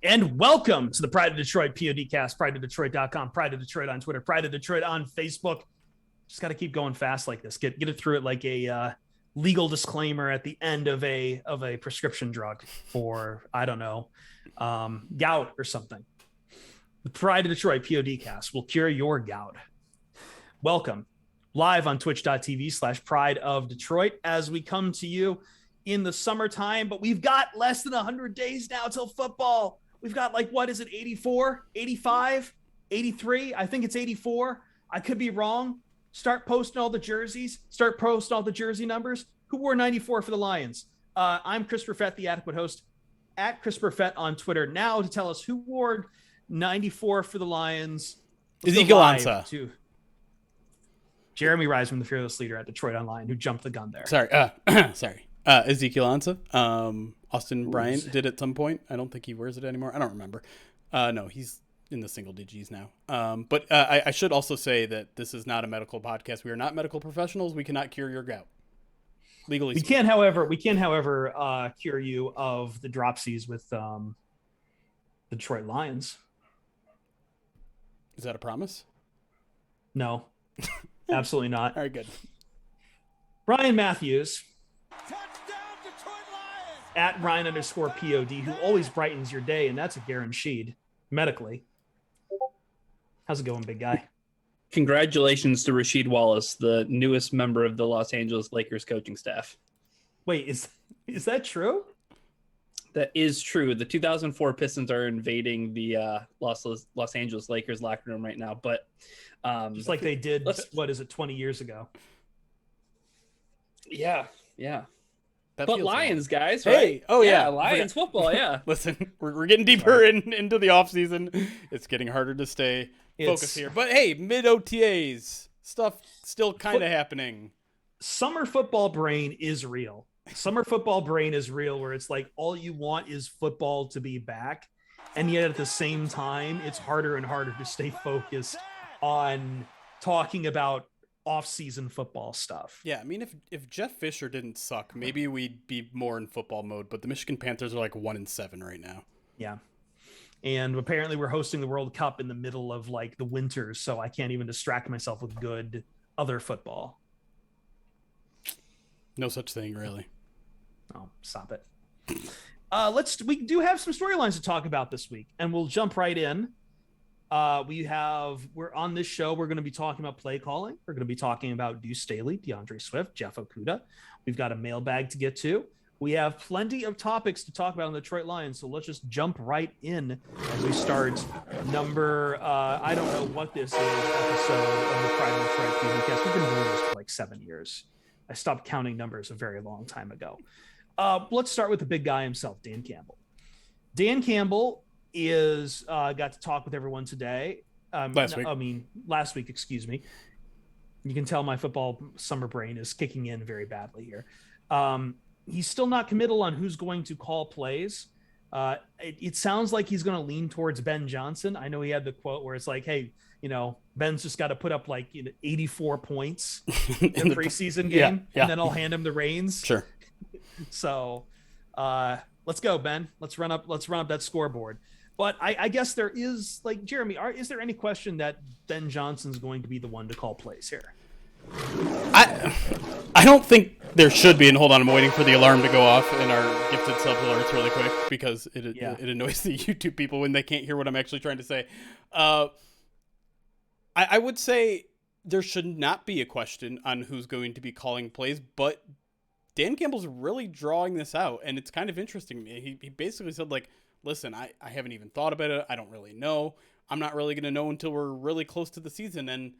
And welcome to the Pride of Detroit PODcast, prideofdetroit.com, Pride of Detroit on Twitter, Pride of Detroit on Facebook. Just got to keep going fast like this. Get it through it like a legal disclaimer at the end of a prescription drug for, I don't know, gout or something. The Pride of Detroit PODcast will cure your gout. Welcome live on twitch.tv/Pride of Detroit as we come to you in the summertime, but we've got less than 100 days now till football. We've got like, what is it, 84, 85, 83? I think it's 84. I could be wrong. Start posting all the jerseys. Start posting all the jersey numbers. Who wore 94 for the Lions? I'm Chris Perfett, the adequate host, at Chris Perfett on Twitter. Now to tell us who wore 94 for the Lions. Ezekiel Ansah. To Jeremy Reisman, the fearless leader at Detroit Online, who jumped the gun there. Sorry. Ezekiel Ansah. Austin Bryant did at some point. I don't think he wears it anymore. I don't remember. No, he's in the single digits now. But I should also say that this is not a medical podcast. We are not medical professionals. We cannot cure your gout. Legally speaking. We can, however, cure you of the dropsies with the Detroit Lions. Is that a promise? No, absolutely not. All right, good. Brian Matthews. At Ryan_POD, who always brightens your day, and that's a guaranteed medically. How's it going, big guy? Congratulations to Rasheed Wallace, the newest member of the Los Angeles Lakers coaching staff. Wait, is that true? That is true. The 2004 Pistons are invading the Los Angeles Lakers locker room right now, but just like they did, what is it, 20 years ago? Yeah. That but Lions, guys, right? Hey, oh yeah, Lions football, yeah. Listen, we're getting deeper into the offseason. It's getting harder to stay focused here. But hey, mid-OTAs, stuff still kind of happening. Summer football brain is real. Summer football brain is real, where it's like all you want is football to be back. And yet at the same time, it's harder and harder to stay focused on talking about off-season football stuff. Yeah, I mean, if Jeff Fisher didn't suck, maybe we'd be more in football mode, but the Michigan Panthers are like 1-7 right now. Yeah. And apparently we're hosting the World Cup in the middle of like the winters, so I can't even distract myself with good other football. No such thing, really. Oh, stop it. We do have some storylines to talk about this week, and we'll jump right in. We're on this show. We're going to be talking about play calling. We're going to be talking about Deuce Staley, DeAndre Swift, Jeff Okudah. We've got a mailbag to get to. We have plenty of topics to talk about on the Detroit Lions. So let's just jump right in as we start number, I don't know what this is, episode of the Pride of Detroit podcast. We've been doing this for like 7 years. I stopped counting numbers a very long time ago. Let's start with the big guy himself, Dan Campbell. Dan Campbell is got to talk with everyone today. Last week, excuse me. You can tell my football summer brain is kicking in very badly here. He's still not committal on who's going to call plays. It sounds like he's going to lean towards Ben Johnson. I know he had the quote where it's like, hey, Ben's just got to put up like 84 points in the preseason game, and then I'll hand him the reins. Sure. So let's go, Ben. Let's run up that scoreboard. But I guess there is, like, Jeremy, is there any question that Ben Johnson's going to be the one to call plays here? I don't think there should be, and hold on, I'm waiting for the alarm to go off in our gifted subs alerts really quick because it annoys the YouTube people when they can't hear what I'm actually trying to say. I would say there should not be a question on who's going to be calling plays, but Dan Campbell's really drawing this out, and it's kind of interesting to me. He basically said, like, listen, I haven't even thought about it. I don't really know. I'm not really going to know until we're really close to the season. And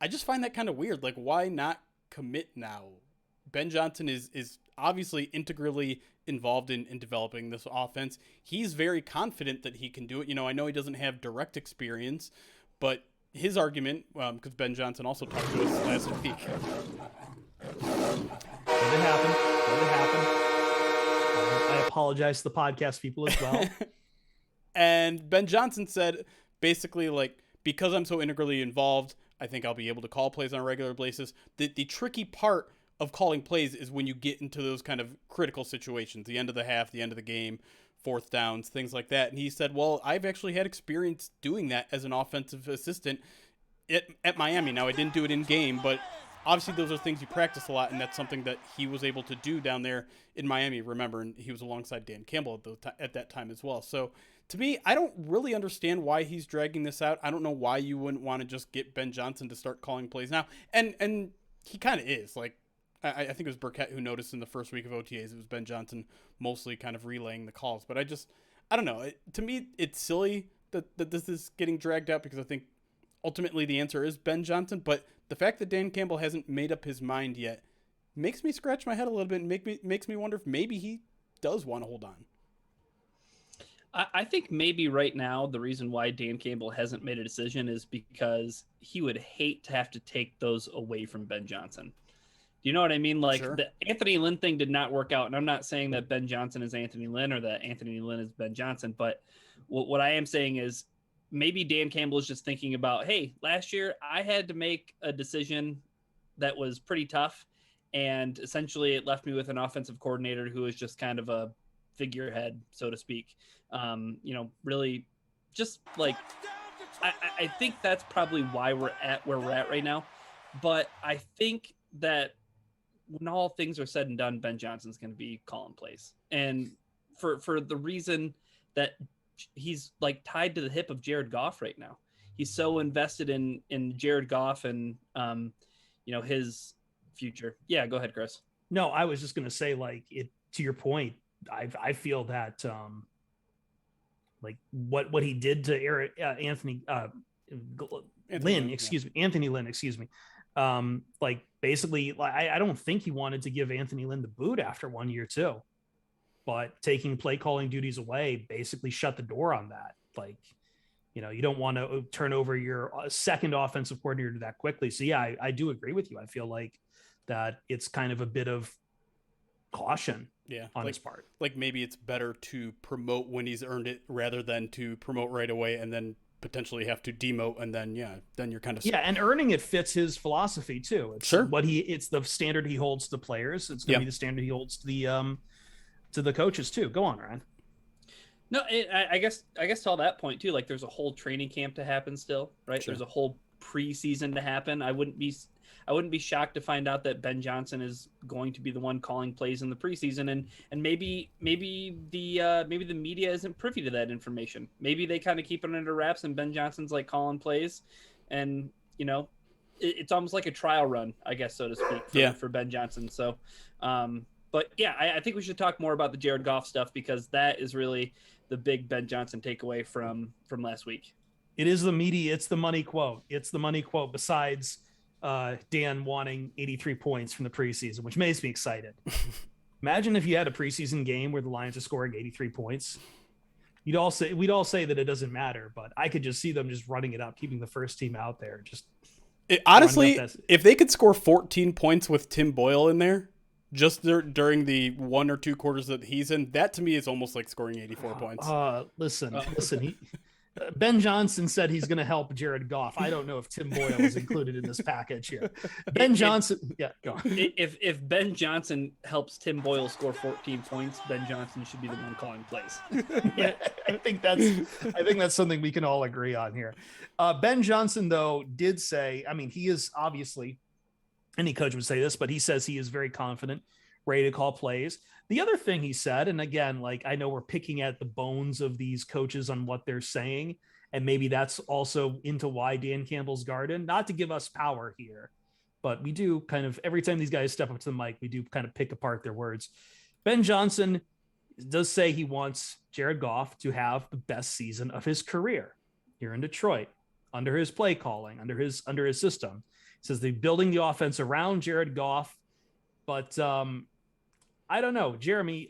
I just find that kind of weird. Like, why not commit now? Ben Johnson is obviously integrally involved in developing this offense. He's very confident that he can do it. I know he doesn't have direct experience, but his argument, because Ben Johnson also talked to us last week. Let it happen. I apologize to the podcast people as well. And Ben Johnson said, basically, like, because I'm so integrally involved, I think I'll be able to call plays on a regular basis. The tricky part of calling plays is when you get into those kind of critical situations, the end of the half, the end of the game, fourth downs, things like that. And he said, well, I've actually had experience doing that as an offensive assistant at Miami. Now, I didn't do it in game, but obviously those are things you practice a lot, and that's something that he was able to do down there in Miami. Remember, and he was alongside Dan Campbell at that time as well. So to me, I don't really understand why he's dragging this out. I don't know why you wouldn't want to just get Ben Johnson to start calling plays now. And he kind of is. Like, I think it was Burkett who noticed in the first week of OTAs, it was Ben Johnson mostly kind of relaying the calls. But I don't know. To me, it's silly that this is getting dragged out, because I think ultimately the answer is Ben Johnson. But the fact that Dan Campbell hasn't made up his mind yet makes me scratch my head a little bit and makes me wonder if maybe he does want to hold on. I think maybe right now the reason why Dan Campbell hasn't made a decision is because he would hate to have to take those away from Ben Johnson. Do you know what I mean? Like, Sure. The Anthony Lynn thing did not work out. And I'm not saying that Ben Johnson is Anthony Lynn or that Anthony Lynn is Ben Johnson. But what I am saying is maybe Dan Campbell is just thinking about, hey, last year I had to make a decision that was pretty tough. And essentially it left me with an offensive coordinator who is just kind of a figurehead, so to speak. Really just like, I think that's probably why we're at where we're at right now. But I think that when all things are said and done, Ben Johnson's going to be calling plays. And for the reason that he's like tied to the hip of Jared Goff right now. He's so invested in Jared Goff and, his future. Yeah, go ahead, Chris. No, I was just going to say, like, to your point, I feel that like what he did to Anthony Lynn, excuse me. Like, basically, I don't think he wanted to give Anthony Lynn the boot after 1 year too, but taking play calling duties away basically shut the door on that. Like, you don't want to turn over your second offensive coordinator that quickly. So yeah, I do agree with you. I feel like that it's kind of a bit of caution on his part. Like, maybe it's better to promote when he's earned it rather than to promote right away and then potentially have to demote, and then you're kind of and earning it fits his philosophy too. It's sure it's the standard he holds to the players. It's going to be the standard he holds to the coaches too. Go on, Ryan. No, I guess to all that point too. Like, there's a whole training camp to happen still, right? Sure. There's a whole preseason to happen. I wouldn't be shocked to find out that Ben Johnson is going to be the one calling plays in the preseason, and maybe the media isn't privy to that information. Maybe they kind of keep it under wraps, and Ben Johnson's like calling plays, and it's almost like a trial run, I guess, so to speak, for Ben Johnson. So, but yeah, I think we should talk more about the Jared Goff stuff, because that is really the big Ben Johnson takeaway from last week. It is the media. It's the money quote. Besides Dan wanting 83 points from the preseason, which makes me excited. Imagine if you had a preseason game where the Lions are scoring 83 points. We'd all say that it doesn't matter, but I could just see them just running it up, keeping the first team out there. Honestly, if they could score 14 points with Tim Boyle in there, just during the 1 or 2 quarters that he's in, that to me is almost like scoring 84 points. Listen. Ben Johnson said he's going to help Jared Goff. I don't know if Tim Boyle is included in this package here. Ben Johnson, go on. If Ben Johnson helps Tim Boyle score 14 points, Ben Johnson should be the one calling plays. Yeah, I think that's something we can all agree on here. Ben Johnson, though, did say, I mean, he is obviously, any coach would say this, but he says he is very confident, ready to call plays. The other thing he said, and again, like, I know we're picking at the bones of these coaches on what they're saying, and maybe that's also into why Dan Campbell's garden, not to give us power here, but we do kind of, every time these guys step up to the mic, we do kind of pick apart their words. Ben Johnson does say he wants Jared Goff to have the best season of his career here in Detroit, under his play calling, under his system. He says they're building the offense around Jared Goff, but I don't know, Jeremy.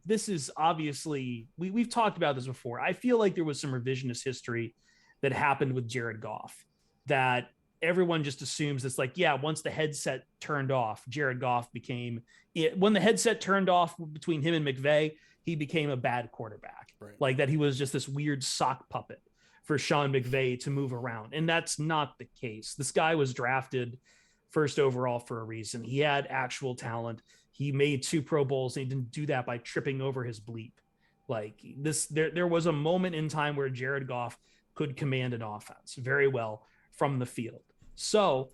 This is obviously, we've talked about this before. I feel like there was some revisionist history that happened with Jared Goff, that everyone just assumes it's like, yeah, once the headset turned off, Jared Goff became it. When the headset turned off between him and McVay, he became a bad quarterback. Right. Like that, he was just this weird sock puppet for Sean McVay to move around, and that's not the case. This guy was drafted first overall for a reason. He had actual talent. He made 2 Pro Bowls, and he didn't do that by tripping over his bleep. Like this, there was a moment in time where Jared Goff could command an offense very well from the field. So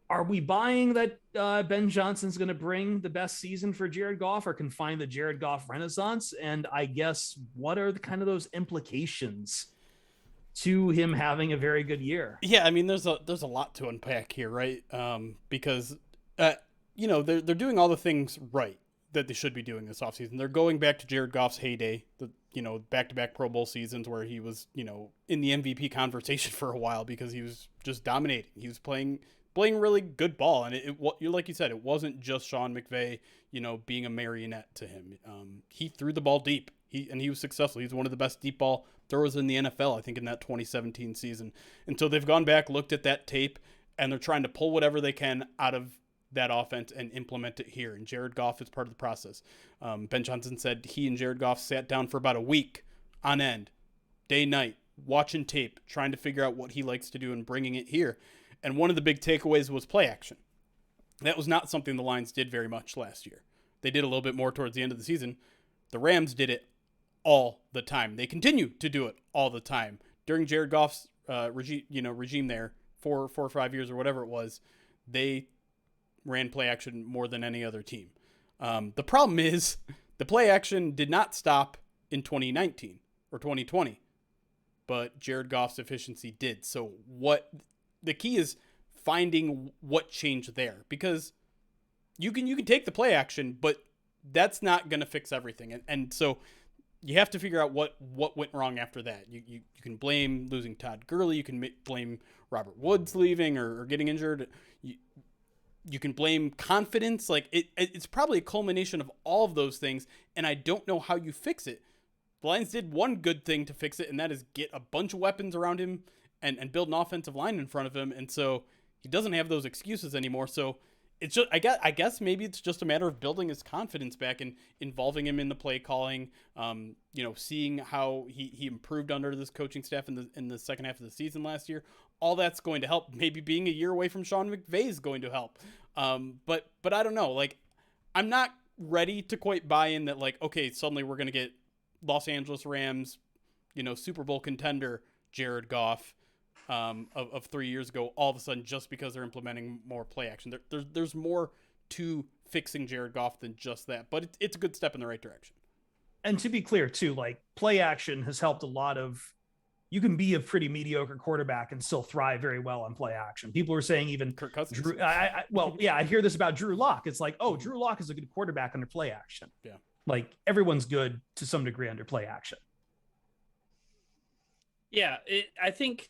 are we buying that Ben Johnson's going to bring the best season for Jared Goff, or can find the Jared Goff renaissance? And I guess what are the kind of those implications to him having a very good year? Yeah, I mean, there's a lot to unpack here, right? Because they're doing all the things right that they should be doing this offseason. They're going back to Jared Goff's heyday, the back-to-back Pro Bowl seasons where he was in the MVP conversation for a while because he was just dominating. He was playing really good ball, and like you said, it wasn't just Sean McVay, being a marionette to him. He threw the ball deep. He was successful. He's one of the best deep ball throwers in the NFL, I think, in that 2017 season. And so they've gone back, looked at that tape, and they're trying to pull whatever they can out of that offense and implement it here. And Jared Goff is part of the process. Ben Johnson said he and Jared Goff sat down for about a week on end, day, night, watching tape, trying to figure out what he likes to do and bringing it here. And one of the big takeaways was play action. That was not something the Lions did very much last year. They did a little bit more towards the end of the season. The Rams did it all the time. They continue to do it all the time. During Jared Goff's regime there, 4 or 5 years or whatever it was, they ran play action more than any other team. The problem is the play action did not stop in 2019 or 2020, but Jared Goff's efficiency did. So the key is finding what changed there, because you can take the play action, but that's not going to fix everything. And so you have to figure out what went wrong after that. You can blame losing Todd Gurley. You can blame Robert Woods leaving or getting injured. You can blame confidence. Like it's probably a culmination of all of those things, and I don't know how you fix it. The Lions did one good thing to fix it, and that is get a bunch of weapons around him and build an offensive line in front of him. And so he doesn't have those excuses anymore. So it's just, I guess maybe it's just a matter of building his confidence back and involving him in the play calling, seeing how he improved under this coaching staff in the second half of the season last year. All that's going to help. Maybe being a year away from Sean McVay is going to help. But I don't know. Like, I'm not ready to quite buy in that, like, okay, suddenly we're going to get Los Angeles Rams, Super Bowl contender Jared Goff of 3 years ago, all of a sudden, just because they're implementing more play action. There's more to fixing Jared Goff than just that, but it's a good step in the right direction. And to be clear too, like, play action has helped a lot of, you can be a pretty mediocre quarterback and still thrive very well on play action. People are saying even Kirk Cousins. Drew, I hear this about Drew Lock. It's like, oh, Drew Lock is a good quarterback under play action. Yeah. Like, everyone's good to some degree under play action. Yeah. I think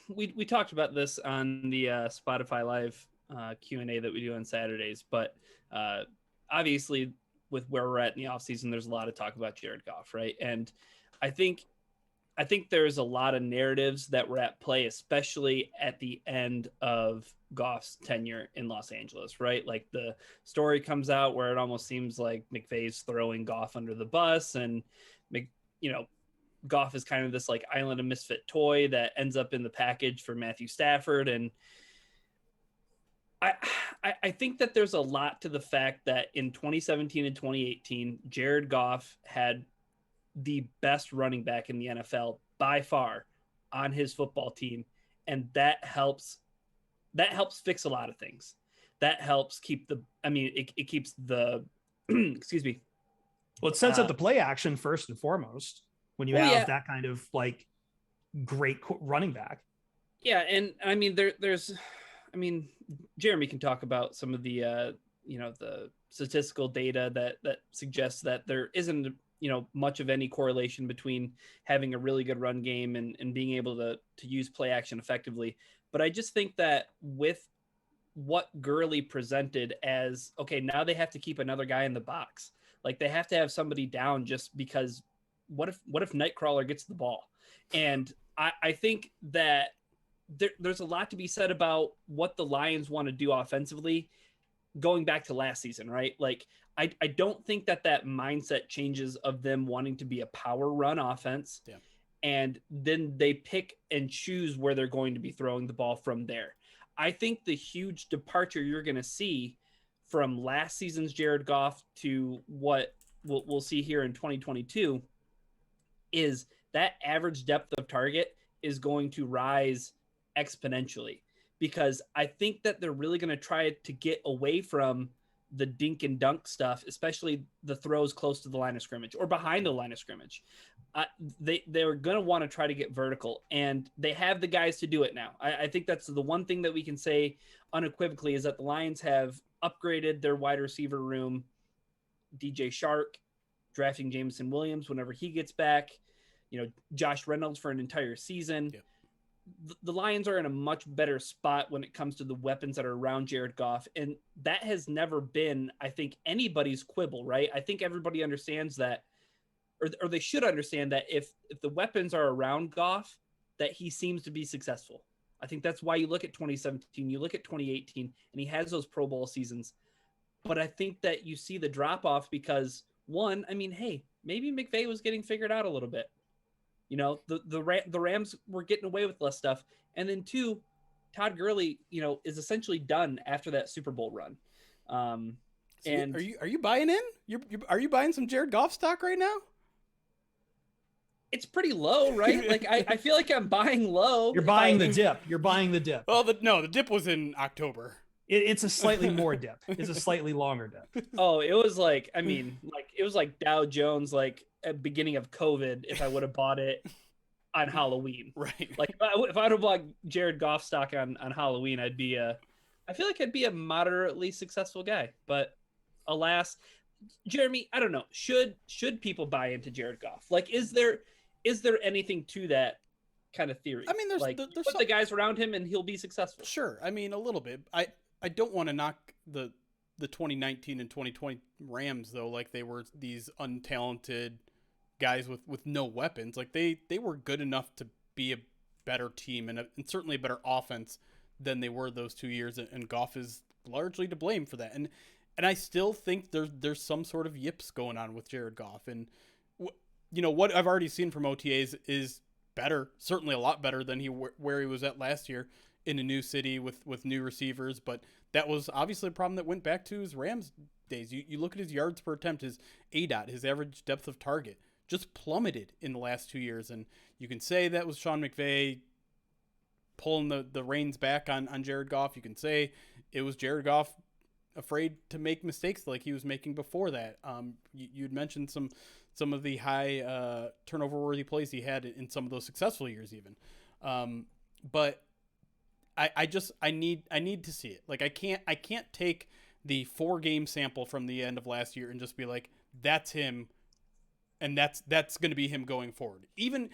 we talked about this on the Spotify Live Q&A that we do on Saturdays, but obviously with where we're at in the offseason, there's a lot of talk about Jared Goff, right? And I think there's a lot of narratives that were at play, especially at the end of Goff's tenure in Los Angeles, right? Like, the story comes out where it almost seems like McVay's throwing Goff under the bus, and Goff is kind of this like island of misfit toy that ends up in the package for Matthew Stafford. And I think that there's a lot to the fact that in 2017 and 2018, Jared Goff had the best running back in the NFL by far on his football team. And that helps fix a lot of things. That helps keep it keeps the, excuse me. Well, it sets up the play action first and foremost when you have that kind of like great running back. Yeah. And I mean, Jeremy can talk about some of the, the statistical data that suggests that there isn't, much of any correlation between having a really good run game and being able to use play action effectively. But I just think that with what Gurley presented as, okay, now they have to keep another guy in the box. Like, they have to have somebody down just because what if Nightcrawler gets the ball? And I think that there's a lot to be said about what the Lions want to do offensively going back to last season, right? Like, I don't think that mindset changes of them wanting to be a power run offense. Yeah. And then they pick and choose where they're going to be throwing the ball from there. I think the huge departure you're going to see from last season's Jared Goff to what we'll see here in 2022 is that average depth of target is going to rise exponentially, because I think that they're really going to try to get away from the dink and dunk stuff, especially the throws close to the line of scrimmage or behind the line of scrimmage. They're going to want to try to get vertical, and they have the guys to do it now. I think that's the one thing that we can say unequivocally is that the Lions have upgraded their wide receiver room. DJ Shark, drafting Jameson Williams whenever he gets back, Josh Reynolds for an entire season. Yep. The Lions are in a much better spot when it comes to the weapons that are around Jared Goff. And that has never been, I think, anybody's quibble, right? I think everybody understands that, or they should understand that if the weapons are around Goff, that he seems to be successful. I think that's why you look at 2017, you look at 2018, and he has those Pro Bowl seasons. But I think that you see the drop off because, one, I mean, hey, maybe McVay was getting figured out a little bit. The Rams were getting away with less stuff. And then two, Todd Gurley, is essentially done after that Super Bowl run. And are you buying in? Are you buying some Jared Goff stock right now? It's pretty low, right? Like I feel like I'm buying low. You're buying the dip. You're buying the dip. Well, the dip was in October. It's a slightly more dip. It's a slightly longer dip. Oh, it was like, it was like Dow Jones, like at beginning of COVID, if I would have bought it on Halloween. Right. Like if I would have bought Jared Goff stock on Halloween, I feel like I'd be a moderately successful guy. But alas, Jeremy, I don't know. Should people buy into Jared Goff? Like, is there anything to that kind of theory? I mean, there's put the guys around him and he'll be successful. Sure. I mean, a little bit. I don't want to knock the 2019 and 2020 Rams though, like they were these untalented guys with no weapons. Like they were good enough to be a better team and certainly a better offense than they were those 2 years. And Goff is largely to blame for that. And I still think there's some sort of yips going on with Jared Goff. And what I've already seen from OTAs is better, certainly a lot better than where he was at last year in a new city with new receivers. But that was obviously a problem that went back to his Rams days. You look at his yards per attempt, his ADOT, his average depth of target, just plummeted in the last 2 years. And you can say that was Sean McVay pulling the reins back on Jared Goff. You can say it was Jared Goff afraid to make mistakes like he was making before that. You'd mentioned some of the high turnover worthy plays he had in some of those successful years even. But I need to see it. Like I can't take the 4-game sample from the end of last year and just be like, that's him. And that's going to be him going forward. Even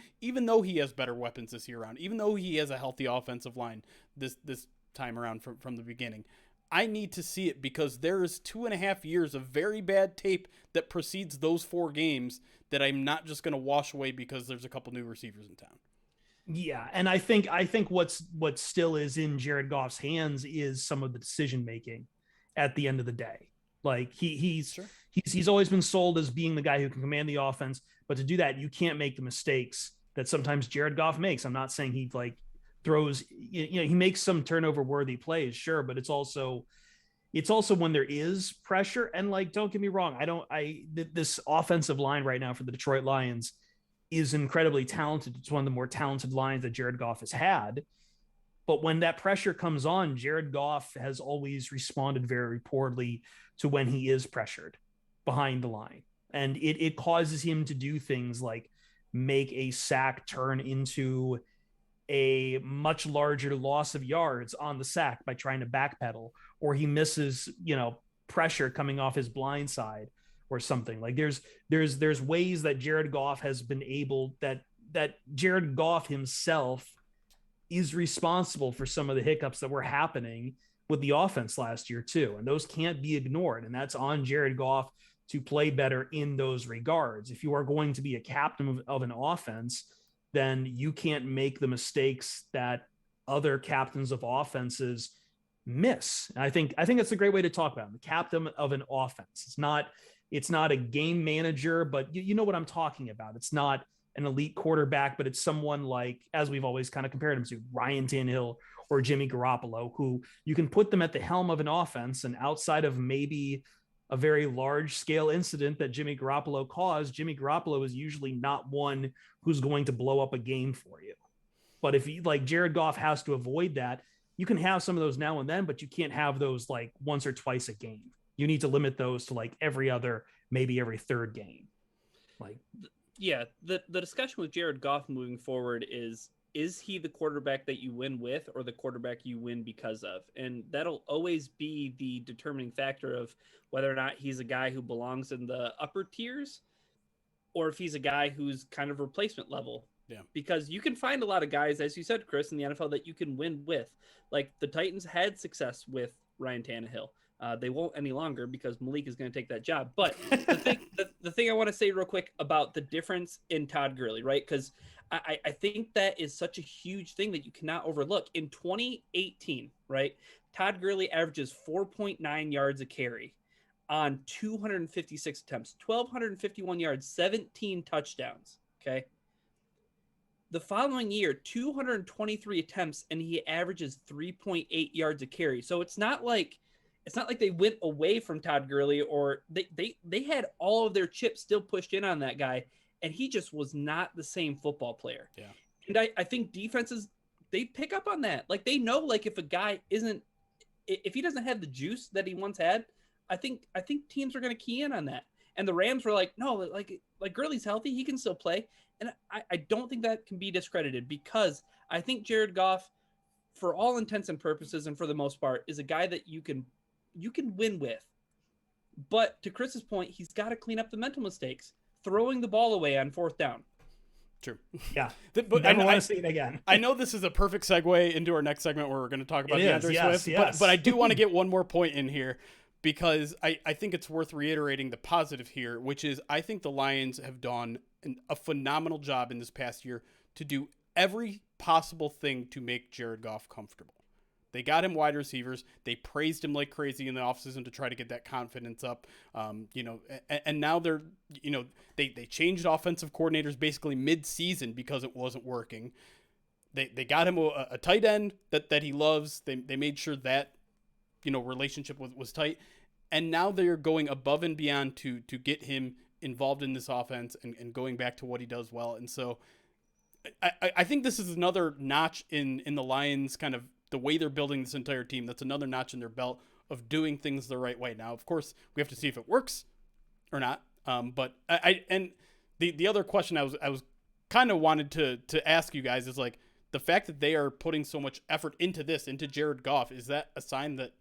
though he has better weapons this year around, even though he has a healthy offensive line this time around from the beginning, I need to see it because there is 2.5 years of very bad tape that precedes those 4 games that I'm not just going to wash away because there's a couple new receivers in town. Yeah, and I think what still is in Jared Goff's hands is some of the decision making at the end of the day. Like he's always been sold as being the guy who can command the offense, but to do that, you can't make the mistakes that sometimes Jared Goff makes. I'm not saying he throws, he makes some turnover worthy plays, sure, but it's also when there is pressure. And don't get me wrong, this offensive line right now for the Detroit Lions is incredibly talented. It's one of the more talented lines that Jared Goff has had. But when that pressure comes on, Jared Goff has always responded very poorly to when he is pressured behind the line. And it causes him to do things like make a sack turn into a much larger loss of yards on the sack by trying to backpedal, or he misses, pressure coming off his blind side or something. Like there's ways that Jared Goff has been able that Jared Goff himself is responsible for some of the hiccups that were happening with the offense last year too. And those can't be ignored. And that's on Jared Goff to play better in those regards. If you are going to be a captain of an offense, then you can't make the mistakes that other captains of offenses miss. And I think that's a great way to talk about him, the captain of an offense. It's not a game manager, but you know what I'm talking about. It's not an elite quarterback, but it's someone like, as we've always kind of compared him to, Ryan Tannehill or Jimmy Garoppolo, who you can put them at the helm of an offense, and outside of maybe a very large scale incident that Jimmy Garoppolo caused, Jimmy Garoppolo is usually not one who's going to blow up a game for you. But if you like Jared Goff has to avoid that, you can have some of those now and then, but you can't have those like once or twice a game. You need to limit those to like every other, maybe every third game. Like, yeah, the discussion with Jared Goff moving forward is he the quarterback that you win with or the quarterback you win because of? And that'll always be the determining factor of whether or not he's a guy who belongs in the upper tiers or if he's a guy who's kind of replacement level. Yeah. Because you can find a lot of guys, as you said, Chris, in the NFL that you can win with. Like the Titans had success with Ryan Tannehill. They won't any longer because Malik is going to take that job. But the thing I want to say real quick about the difference in Todd Gurley, right? Because I think that is such a huge thing that you cannot overlook. In 2018, right, Todd Gurley averages 4.9 yards a carry on 256 attempts, 1,251 yards, 17 touchdowns, okay? The following year, 223 attempts, and he averages 3.8 yards a carry. So it's not like they went away from Todd Gurley or they had all of their chips still pushed in on that guy, and he just was not the same football player. Yeah. And I think defenses, they pick up on that. Like they know, like if a guy if he doesn't have the juice that he once had, I think teams are going to key in on that. And the Rams were like, no, like Gurley's healthy, he can still play. And I don't think that can be discredited because I think Jared Goff, for all intents and purposes and for the most part, is a guy that you can win with. But to Chris's point, he's got to clean up the mental mistakes, throwing the ball away on fourth down. True. Yeah. But I want to see it again. I know this is a perfect segue into our next segment where we're going to talk about DeAndre Swift. Yes. But I do want to get one more point in here because I think it's worth reiterating the positive here, which is I think the Lions have done a phenomenal job in this past year to do every possible thing to make Jared Goff comfortable. They got him wide receivers. They praised him like crazy in the offseason to try to get that confidence up. And now they changed offensive coordinators basically mid-season because it wasn't working. They got him a tight end that he loves. They made sure that relationship was tight. And now they're going above and beyond to get him involved in this offense and going back to what he does well. And so I think this is another notch in the Lions kind of the way they're building this entire team. That's another notch in their belt of doing things the right way. Now, of course, we have to see if it works or not. But the other question I was kind of wanted to ask you guys is like the fact that they are putting so much effort into Jared Goff. Is that a sign that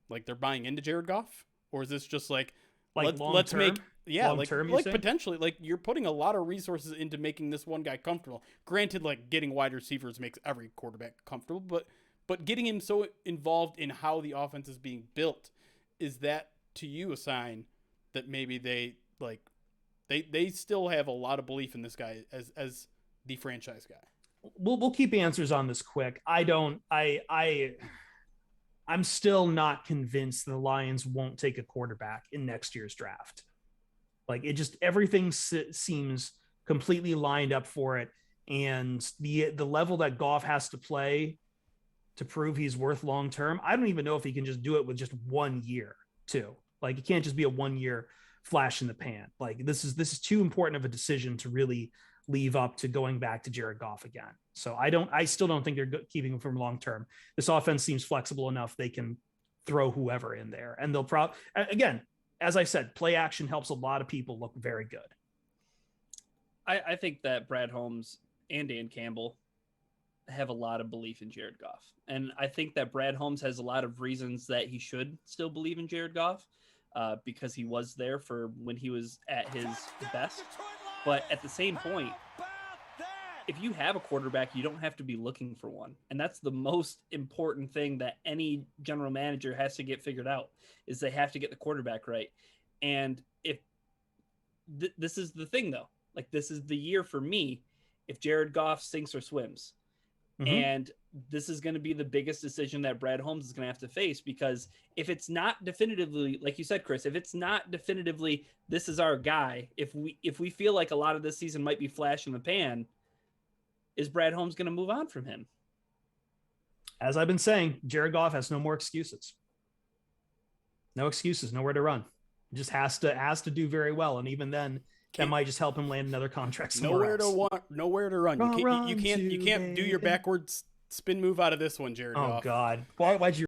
like they're buying into Jared Goff, or is this just like let's make potentially like you're putting a lot of resources into making this one guy comfortable. Granted, like getting wide receivers makes every quarterback comfortable, but getting him so involved in how the offense is being built, is that to you a sign that maybe they still have a lot of belief in this guy as the franchise guy? We'll keep answers on this quick. I'm still not convinced the Lions won't take a quarterback in next year's draft. Like everything seems completely lined up for it. And the level that Goff has to play to prove he's worth long-term, I don't even know if he can just do it with just 1 year too. Like it can't just be a 1 year flash in the pan. Like this is too important of a decision to really leave up to going back to Jared Goff again. So I still don't think they're keeping him from long-term. This offense seems flexible enough. They can throw whoever in there and they'll again, as I said, play action helps a lot of people look very good. I think that Brad Holmes and Dan Campbell have a lot of belief in Jared Goff. And I think that Brad Holmes has a lot of reasons that he should still believe in Jared Goff because he was there for when he was at his best. But at the same point, if you have a quarterback, you don't have to be looking for one. And that's the most important thing that any general manager has to get figured out, is they have to get the quarterback right. And if this is the thing, though, like this is the year for me, if Jared Goff sinks or swims. Mm-hmm. And this is going to be the biggest decision that Brad Holmes is going to have to face, because if it's not definitively, like you said, Chris, if it's not definitively, this is our guy, if we feel like a lot of this season might be flash in the pan, is Brad Holmes going to move on from him? As I've been saying, Jared Goff has no more excuses. No excuses, nowhere to run. Just has to do very well, and even then, that might just help him land another contract somewhere nowhere to run. You can't do your backwards spin move out of this one, Jared Oh Goff. God, why'd you